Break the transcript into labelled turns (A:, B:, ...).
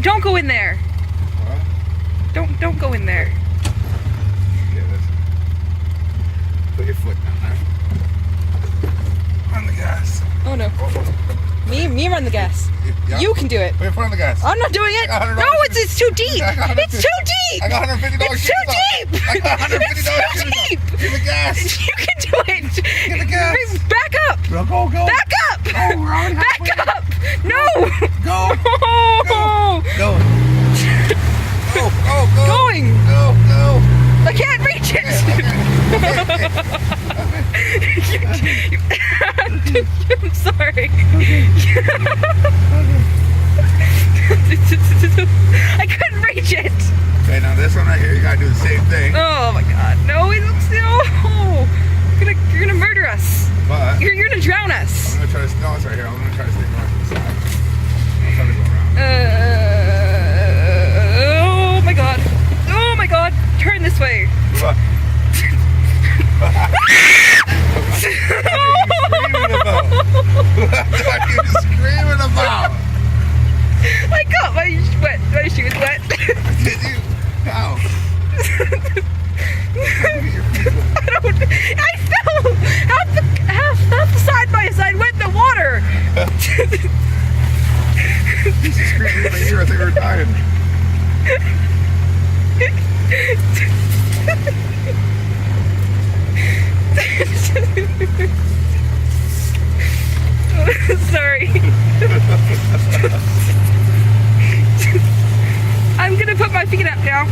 A: Don't go in there.
B: What?
A: Don't go in there.
B: Yeah, listen. Put your foot down there. On the gas.
A: Oh no. Me run the gas.
B: Yeah.
A: You can do it.
B: Put your foot on the gas.
A: I'm not doing it.
B: I got $100
A: No, it's too deep.
B: I got
A: It's too deep.
B: I got $150
A: It's
B: shoes
A: too
B: on.
A: deep.
B: I got $150
A: It's too
B: shoes on.
A: deep.
B: Give the gas.
A: You can do it.
B: Get the gas.
A: Back up.
B: Go.
A: Back up.
B: Go, we're already
A: Back
B: halfway.
A: up. No.
B: Go. Go. Go.
A: Going.
B: Go.
A: I can't reach it. I'm sorry. I couldn't reach it.
B: Okay, now this one right here, you gotta do the same thing.
A: Oh my god. No, no. You're gonna murder us.
B: But
A: You're gonna drown us.
B: I'm gonna try to. No, it's right here. I'm gonna try to stay north of the side. I'll try to go around.
A: Oh my god. Oh my god. Turn this way.
B: What? What are you screaming about?
A: I got my shoes wet.
B: Did you? How?
A: I fell. Half the side by side went in the water.
B: You screamed in my ear. I think we were dying.
A: Sorry. I'm gonna put my feet up now.